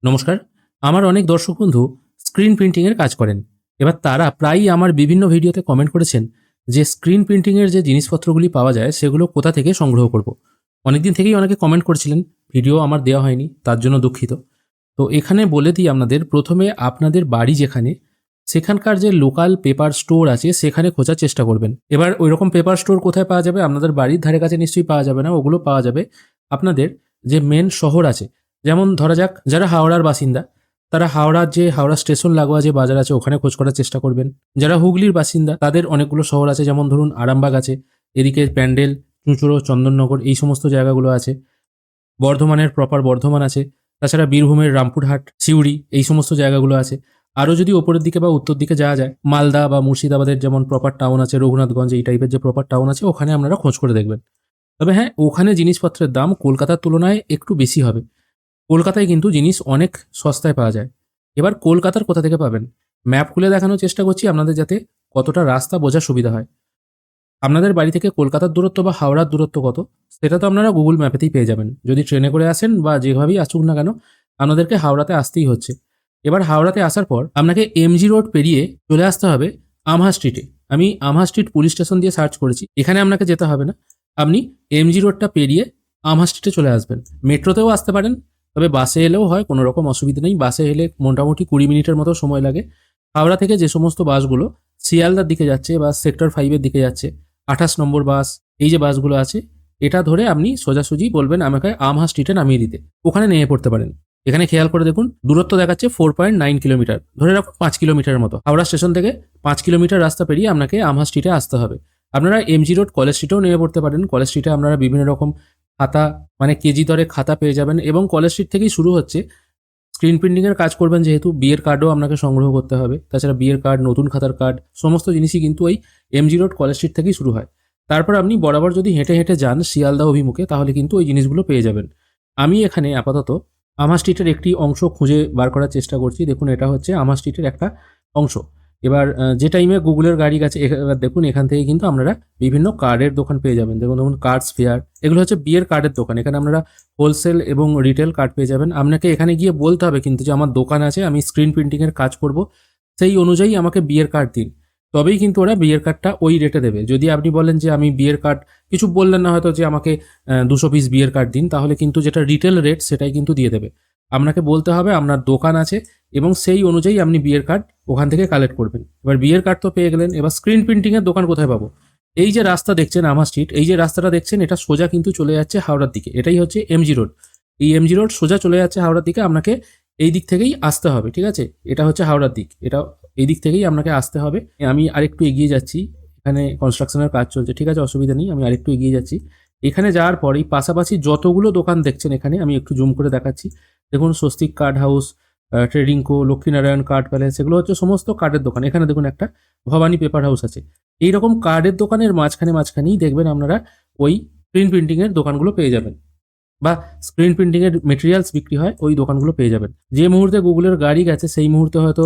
নমস্কার। আমার অনেক দর্শক বন্ধু স্ক্রিন প্রিন্টিং এর কাজ করেন। এবার তারা প্রায়ই আমার বিভিন্ন ভিডিওতে কমেন্ট করেছেন যে স্ক্রিন প্রিন্টিং এর যে জিনিসপত্রগুলি পাওয়া যায় সেগুলো কোথা থেকে সংগ্রহ করব। অনেকদিন থেকেই অনেকে কমেন্ট করেছিলেন, ভিডিও আমার দেওয়া হয়নি, তার জন্য দুঃখিত। তো এখানে বলে দিই আপনাদের, প্রথমে আপনাদের বাড়ি যেখানে সেখানকার যে লোকাল পেপার স্টোর আছে সেখানে খোঁজার চেষ্টা করবেন। এবার ওইরকম পেপার স্টোর কোথায় পাওয়া যাবে? আপনাদের বাড়ির ধারে কাছে নিশ্চয়ই পাওয়া যাবে না, ওগুলো পাওয়া যাবে আপনাদের যে মেন শহর আছে। যেমন ধরা যাক যারা হাওড়ার বাসিন্দা, তারা হাওড়া স্টেশন লাগোয়া যে বাজার আছে ওখানে খোঁজ করার চেষ্টা করবেন। যারা হুগলির বাসিন্দা তাদের অনেকগুলো শহর আছে, যেমন ধরুন আরামবাগ আছে, এদিকে প্যান্ডেল, চুঁচুড়ো, চন্দননগর, এই সমস্ত জায়গাগুলো আছে। বর্ধমানের প্রপার বর্ধমান আছে। তাছাড়া বীরভূমের রামপুরহাট, সিউড়ি, এই সমস্ত জায়গাগুলো আছে। আরও যদি ওপরের দিকে বা উত্তর দিকে যাওয়া যায়, মালদা বা মুর্শিদাবাদের যেমন প্রপার টাউন আছে, রঘুনাথগঞ্জ, এই টাইপের যে প্রপার টাউন আছে ওখানে আপনারা খোঁজ করে দেখবেন। তবে হ্যাঁ, ওখানে জিনিসপত্রের দাম কলকাতার তুলনায় একটু বেশি হবে। কলকাতায় কিন্তু জিনিস অনেক সস্তায় পাওয়া যায়। এবার কলকাতার কোথা থেকে পাবেন? ম্যাপ খুলে দেখানোর চেষ্টা করছি আপনাদের, যাতে কতটা রাস্তা বোঝার সুবিধা হয়। আপনাদের বাড়ি থেকে কলকাতার দূরত্ব বা হাওড়ার দূরত্ব কত, সেটা তো আপনারা গুগল ম্যাপেতেই পেয়ে যাবেন। যদি ট্রেনে করে আসেন বা যেভাবেই আসুক না কেন, আপনাদেরকে হাওড়াতে আসতেই হচ্ছে। এবার হাওড়াতে আসার পর আপনাকে এমজি রোড পেরিয়ে চলে আসতে হবে আমহা স্ট্রিটে। আমি আমহা স্ট্রিট পুলিশ স্টেশন দিয়ে সার্চ করেছি, এখানে আপনাকে যেতে হবে না। আপনি এমজি রোডটা পেরিয়ে আমহা স্ট্রিটে চলে আসবেন। মেট্রোতেও আসতে পারেন, তবে বাসে এলেও হয়, কোনো রকম অসুবিধা নেই। বাসে এলে মোটামুটি 20 মিনিটের মতো সময় লাগে। হাওড়া থেকে যে সমস্ত বাসগুলো শিয়ালদার দিকে যাচ্ছে বা সেক্টর 5-এর দিকে যাচ্ছে, 28 নম্বর বাস, এই যে বাসগুলো আছে, এটা ধরে আপনি সোজাসুজি বলবেন আমাকে আমহা স্ট্রিটে নামিয়ে দিতে, ওখানে নেমে পড়তে পারেন। এখানে খেয়াল করে দেখুন, দূরত্ব দেখাচ্ছে 4.9 কিলোমিটার, ধরে রাখুন 5 কিলোমিটারের মতো। হাওড়া স্টেশন থেকে 5 কিলোমিটার রাস্তা পেরিয়ে আপনাকে আমহা স্ট্রিটে আসতে হবে। আপনারা এমজি রোড কলেজ স্ট্রিটেও নেমে পড়তে পারেন। কলেজ স্ট্রিটে আপনারা বিভিন্ন রকম খাতা, মানে কেজি দরে খাতা পেয়ে যাবেন, এবং কলেজ স্ট্রিট থেকেই শুরু হচ্ছে। স্ক্রিন প্রিন্টিংয়ের কাজ করবেন যেহেতু, বিয়ের কার্ডও আপনাকে সংগ্রহ করতে হবে। তাছাড়া বিয়ের কার্ড, নতুন খাতার কার্ড, সমস্ত জিনিসই কিন্তু ওই এমজি রোড কলেজ স্ট্রিট থেকেই শুরু হয়। তারপর আপনি বরাবর যদি হেঁটে হেঁটে যান শিয়ালদা অভিমুখে, তাহলে কিন্তু ওই জিনিসগুলো পেয়ে যাবেন। আমি এখানে আপাতত আমহা স্ট্রিটের একটি অংশ খুঁজে বার করার চেষ্টা করছি। দেখুন, এটা হচ্ছে আমহা স্ট্রিটের একটা অংশ। এবার যে টাইমে গুগলের গাড়ি গেছে, এবার দেখুন এখান থেকে কিন্তু আপনারা বিভিন্ন কার্ডের দোকান পেয়ে যাবেন। দেখুন কার্ডস ফেয়ার, এগুলো হচ্ছে বিয়ের কার্ডের দোকান। এখানে আপনারা হোলসেল এবং রিটেল কার্ড পেয়ে যাবেন। আপনাকে এখানে গিয়ে বলতে হবে কিন্তু যে আমার দোকান আছে, আমি স্ক্রিন প্রিন্টিংয়ের কাজ করব, সেই অনুযায়ী আমাকে বিয়ের কার্ড দিন। তবেই কিন্তু ওরা বিয়ের কার্ডটা ওই রেটে দেবে। যদি আপনি বলেন যে আমি বিয়ের কার্ড, কিছু বললেন না হয়তো যে আমাকে 200 পিস বিয়ের কার্ড দিন, তাহলে কিন্তু যেটা রিটেল রেট সেটাই কিন্তু দিয়ে দেবে। আপনাকে বলতে হবে আপনার দোকান আছে, এবং সেই অনুযায়ী আপনি বিয়ের কার্ড ওখান থেকে কালেক্ট করবেন। এবার বিয়ের কার্ড তো পেয়ে গেলেন, এবার স্ক্রিন প্রিন্টিংয়ের দোকান কোথায় পাবো? এই যে রাস্তা দেখছেন আমহা স্ট্রিট, এই যে রাস্তাটা দেখছেন, এটা সোজা কিন্তু চলে যাচ্ছে হাওড়ার দিকে। এটাই হচ্ছে এমজি রোড। এই এমজি রোড সোজা চলে যাচ্ছে হাওড়ার দিকে। আপনাকে এই দিক থেকেই আসতে হবে, ঠিক আছে? এটা হচ্ছে হাওড়ার দিক, এটা এই দিক থেকেই আপনাকে আসতে হবে। আমি আরেকটু এগিয়ে যাচ্ছি, এখানে কনস্ট্রাকশনের কাজ চলছে, ঠিক আছে, অসুবিধা নেই, আমি আরেকটু এগিয়ে যাচ্ছি। এখানে যাওয়ার পর এই পাশাপাশি যতগুলো দোকান দেখছেন এখানে, আমি একটু জুম করে দেখাচ্ছি। দেখুন, স্বস্তিক কার্ড হাউস, ট্রেডিং কো, লক্ষ্মীনারায়ণ কার্ড প্যালেস, এগুলো হচ্ছে সমস্ত কার্ডের দোকান। এখানে দেখুন একটা ভবানী পেপার হাউস আছে। এইরকম কার্ডের দোকানের মাঝখানেই দেখবেন আপনারা ওই স্ক্রিন প্রিন্টিংয়ের দোকানগুলো পেয়ে যাবেন, বা স্ক্রিন প্রিন্টিংয়ের মেটেরিয়ালস বিক্রি হয় ওই দোকানগুলো পেয়ে যাবেন। যে মুহূর্তে গুগলের গাড়ি গেছে সেই মুহূর্তে হয়তো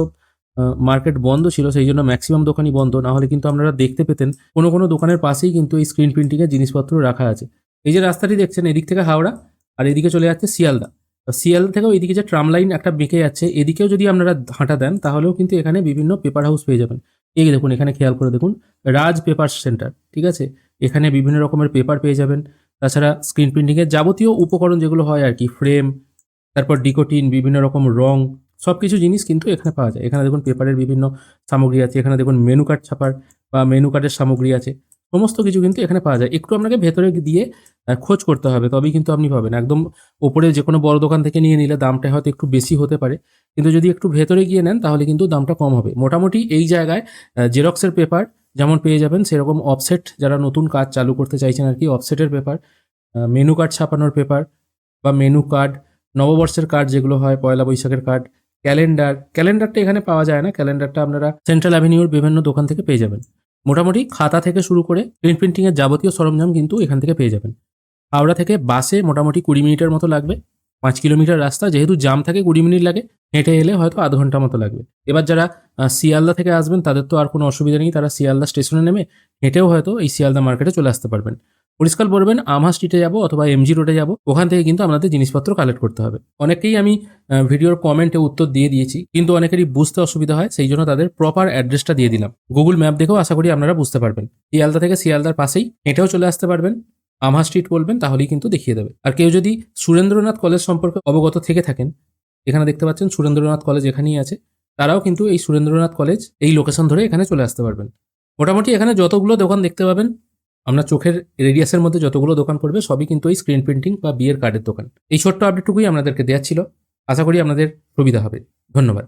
মার্কেট বন্ধ ছিল, সেই জন্য ম্যাক্সিমাম দোকানই বন্ধ। না হলে কিন্তু আপনারা দেখতে পেতেন কোনো কোনো দোকানের পাশেই কিন্তু এই স্ক্রিন প্রিন্টিংয়ের জিনিসপত্র রাখা আছে। এই যে রাস্তাটি দেখছেন, এদিক থেকে হাওড়া, আর এদিকে চলে যাচ্ছে শিয়ালদা। শিয়ালদা থেকেও এদিকে যে ট্রাম লাইন একটা বেঁকে যাচ্ছে, এদিকেও যদি আপনারা হাঁটা দেন তাহলেও কিন্তু এখানে বিভিন্ন পেপার হাউস পেয়ে যাবেন। এই দেখুন, এখানে খেয়াল করে দেখুন, রাজ পেপার সেন্টার, ঠিক আছে? এখানে বিভিন্ন রকমের পেপার পেয়ে যাবেন। তাছাড়া স্ক্রিন প্রিন্টিংয়ের যাবতীয় উপকরণ যেগুলো হয় আর কি, ফ্রেম, তারপর ডিকোটিন, বিভিন্ন রকম রং, সব কিছু জিনিস কিন্তু এখানে পাওয়া যায়। এখানে দেখুন পেপারের বিভিন্ন সামগ্রী আছে। এখানে দেখুন মেনু কার্ড ছাপার বা মেনু কার্ডের সামগ্রী আছে। সমস্ত কিছু কিন্তু এখানে পাওয়া যায়। একটু আপনাকে ভেতরে দিয়ে খোঁজ করতে হবে, তবেই কিন্তু আপনি পাবেন। একদম ওপরে যে কোনো বড় দোকান থেকে নিয়ে নিলে দামটা হয়তো একটু বেশি হতে পারে, কিন্তু যদি একটু ভেতরে গিয়ে নেন তাহলে কিন্তু দামটা কম হবে। মোটামুটি এই জায়গায় জেরক্সের পেপার যেমন পেয়ে যাবেন, সেরকম অফসেট, যারা নতুন কাজ চালু করতে চাইছেন আর কি, অফসেটের পেপার, মেনু কার্ড ছাপানোর পেপার বা মেনু কার্ড, নববর্ষের কার্ড যেগুলো হয়, পয়লা বৈশাখের কার্ড, ক্যালেন্ডারটা এখানে পাওয়া যায় না। ক্যালেন্ডারটা আপনারা সেন্ট্রাল অ্যাভিনিউর বিভিন্ন দোকান থেকে পেয়ে যাবেন। মোটামুটি খাতা থেকে শুরু করে প্রিন্ট প্রিন্টিংয়ের যাবতীয় সরঞ্জাম কিন্তু এখান থেকে পেয়ে যাবেন। হাওড়া থেকে বাসে মোটামুটি 20 মিনিটের মতো লাগবে। 5 কিলোমিটার রাস্তা, যেহেতু জাম থাকে 20 মিনিট লাগে। হেঁটে এলে হয়তো আধ ঘন্টা মতো লাগবে। এবার যারা শিয়ালদা থেকে আসবেন তাদের তো আর কোনো অসুবিধা নেই, তারা শিয়ালদা স্টেশনে নেমে হেঁটেও হয়তো এই শিয়ালদা মার্কেটে চলে আসতে পারবেন। পরিষ্কার বলবেন আমহা স্ট্রিটে যাব অথবা এমজি রোডে যাব, ওখান থেকে কিন্তু আপনাদের জিনিসপত্র কালেক্ট করতে হবে। অনেকেই আমি ভিডিওর কমেন্টে উত্তর দিয়ে দিয়েছি, কিন্তু অনেকেরই বুঝতে অসুবিধা হয়, সেই জন্য তাদের প্রপার অ্যাড্রেসটা দিয়ে দিলাম। গুগল ম্যাপ দেখেও আশা করি আপনারা বুঝতে পারবেন। শিয়ালদা থেকে শিয়ালদার পাশেই এটাও চলে আসতে পারবেন, আমহা স্ট্রিট বলবেন তাহলেই কিন্তু দেখিয়ে দেবে। আর কেউ যদি সুরেন্দ্রনাথ কলেজ সম্পর্কে অবগত থেকে থাকেন, এখানে দেখতে পাচ্ছেন সুরেন্দ্রনাথ কলেজ এখানেই আছে, তারাও কিন্তু এই সুরেন্দ্রনাথ কলেজ এই লোকেশন ধরে এখানে চলে আসতে পারবেন। মোটামুটি এখানে যতগুলো দোকান দেখতে পাবেন, আপনার চোখের রেডিয়াসের মধ্যে যতগুলো দোকান পড়বে সবই কিন্তু এই স্ক্রিন প্রিন্টিং বা বিয়ের কার্ডের দোকান। এই ছোট্ট আপডেটটুকুই আপনাদেরকে দেওয়া ছিল। আশা করি আপনাদের সুবিধা হবে। ধন্যবাদ।